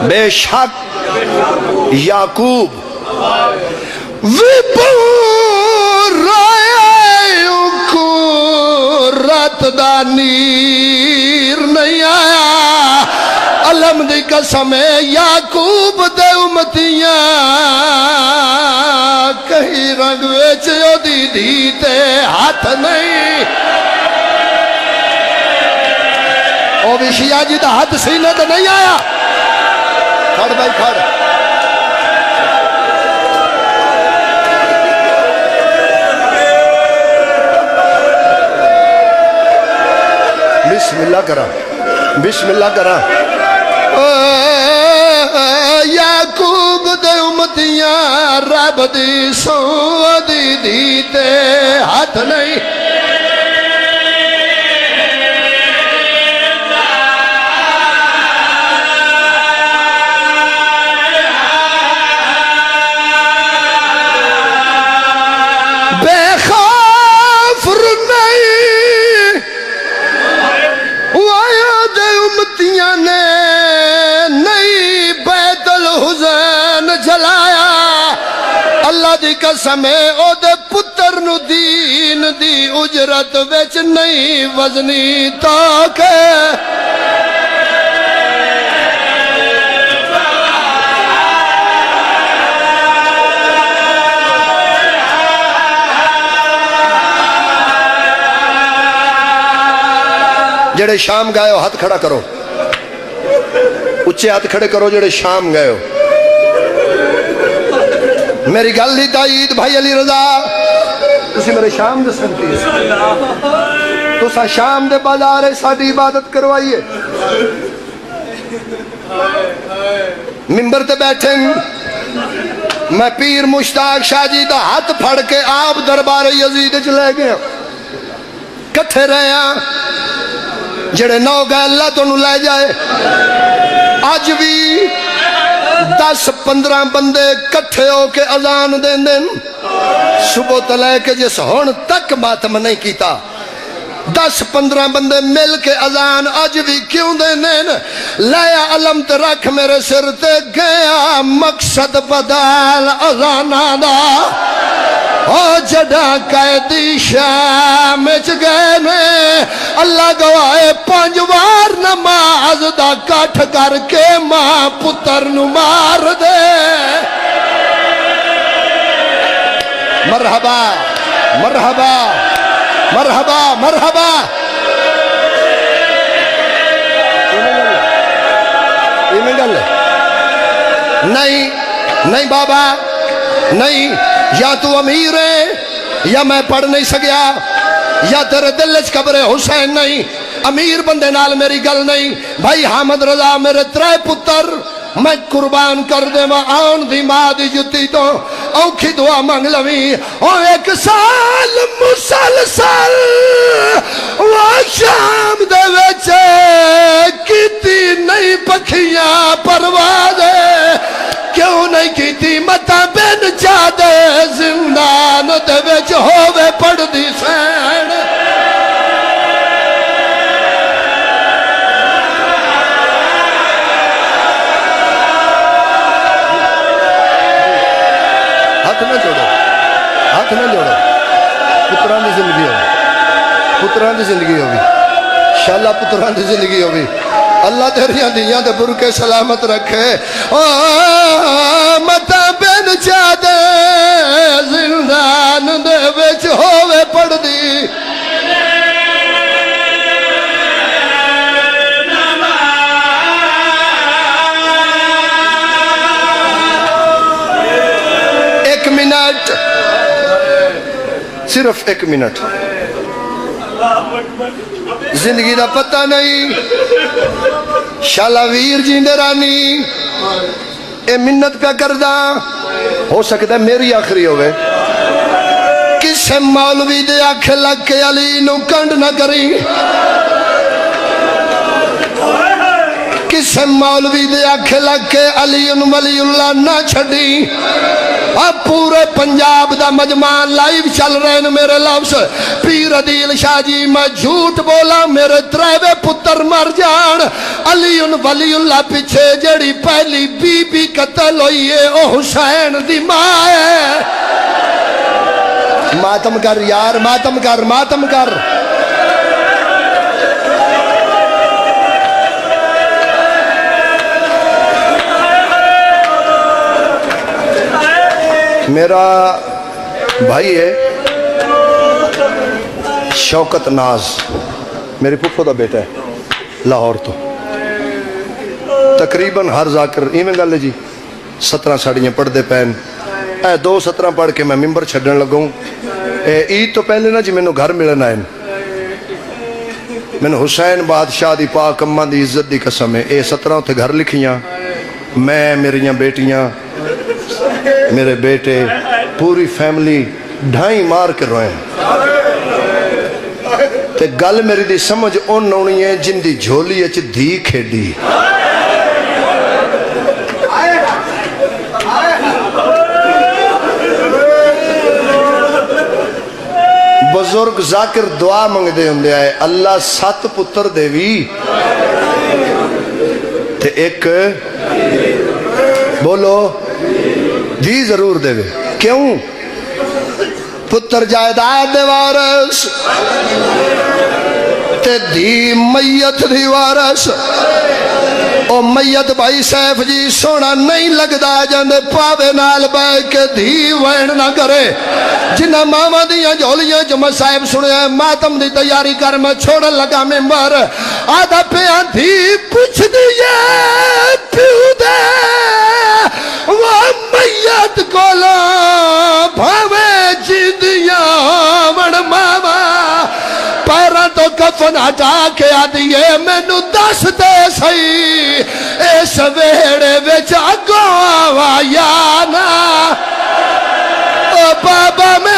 بے شک یعقوب وپور رائے کو رات دا نیر نہیں آیا علم دی قسم ہے یعقوب دے امتیاں کہیں رنگ ویچ او دی دیتے ہاتھ نہیں او بھی شیعہ جی دا ہاتھ سینے تے نہیں آیا کھڑ بھائی کھڑ بسم اللہ کرا بسم اللہ کرا یعقوب دے امتیاں رب دی سو دی دیتے ہاتھ نہیں بے خوف نہیں وایا دے امتیاں نے نہیں بیت الحسین جلایا اللہ دی قسم ہے او دے پتر نو دین دی اجرت وچ نہیں وزنی تاکہ جڑے شام گئے ہو ہاتھ کھڑا کرو اچھے ہاتھ کھڑے کرو جڑے شام گئے ہو میری گل نہیں تائید بھائی علی رضا تسی میرے شام دے سنتی ہے تو سا شام دے بازار ساڑی عبادت کروائیے ممبر تے بیٹھیں میں پیر مشتاق شاہ جی دا ہاتھ پھڑ کے آپ دربار یزید چلے گئے کٹھے رہے ہیں جڑے نو گئے اللہ تو نو لے جائے آج بھی 10-15 بندے کٹھے ہو کے اذان دیں دیں صبح تلے کے جس ہون تک ماتم نہیں کیتا 10-15 بندے مل کے اذان آج بھی کیوں دیں دیں لیا علم تے رکھ میرے سر تے گیا مقصد بدال اذان آدھا او جڑا قیدی شام اچ گئے نے اللہ گواہ 5 بار نماز دا کٹھ کر کے ماں پتر نو مار دے مرحبا مرحبا مرحبا مرحبا نہیں نہیں بابا نہیں یا تو امیر ہے یا میں پڑھ نہیں سکیا یا تیرے دل وچ قبر حسین نہیں امیر بندے نال میری گل نہیں بھائی حامد رضا میرے 3 پتر میں قربان کر دے ماں آن دی ماں دی جتی تو اوکھی دعا مانگ لوی او 1 سال مسلسل وہ شام دے وچے کیتی نہیں پکھیاں پروازے کیوں نہیں کیتی متا بین جادے زندان دے وچ ہووے پڑھ دی سین ہاتھ نہ جوڑو ہاتھ نہ جوڑو پتران دی زندگی ہوگی پتران دی زندگی ہوگی شاللہ پتران دی زندگی ہوگی اللہ تیریاں دیاں دے برکے سلامت رکھے متا بین جادے زندان دے وچ ہووے پڑھ دی منٹ صرف 1 منٹ زندگی دا پتہ نہیں شالا ویر جیندے رانی اے منت پہ کردہ ہو سکتا ہے میری آخری ہوئے کسے مولوی دے آنکھیں لگ کے علی نو کنڈ نہ کریں کسے مولوی دے آنکھیں لگ کے علی ولی اللہ نہ چھڑیں اب پورے پنجاب دا مجمع لائیو چل رہے ہیں میرے لفظ پیر عدیل شاہ جی میں جھوٹ بولا میرے تریوے پتر مر جان علی ولی اللہ پیچھے جڑی پہلی بی بی قتل ہوئی ہے او حسین دی ماں ہے ماتم کر یار ماتم کر ماتم کر میرا بھائی ہے شوکت ناز میری پھپھو دا بیٹا ہے لاہور تو تقریباً ہر ذاکر ایویں گل ہے جی 17 ساڑیاں پڑھ دے پین اے 2 17 پڑھ کے میں ممبر چھڑن لگوں عید تو پہلے نا جی میں گھر ملن آئے میں حسین بادشاہ دی پاک اماں دی عزت دی قسم ہے اے 17 اتھے گھر لکھیاں میں میریاں بیٹیاں میرے بیٹے پوری فیملی ڈھائی مار کے روئے تے گل میری دی سمجھ ان نونی ہے جن دی جھولی اچھ دھی کھیڑی بزرگ ذاکر دعا منگ دے ہوں دے آئے اللہ 7 پتر دے وی تے ایک بولو دی ضرور دے وے کیوں پتر جائیداد دے وارث تے دی میت دی وارث او میت بھائی سیف جی سونا نہیں لگدا جاندے پاوے نال بے کے دھی وین نہ کرے جنہ ماما دیاں جھولیاں جو میں صاحب سنے ہیں ماتم دی تیاری کر میں چھوڑ لگا ممبر آدھا پیاں دھی پوچھ دیئے پیو دے وہ میت کولا بھاوے جیدیاں وڑ ماما پیرا تو کفن ہٹا کے آدھیے میں نو دس دے سئی اس ویڑے وچ اگو آوا یا نا او بابا میں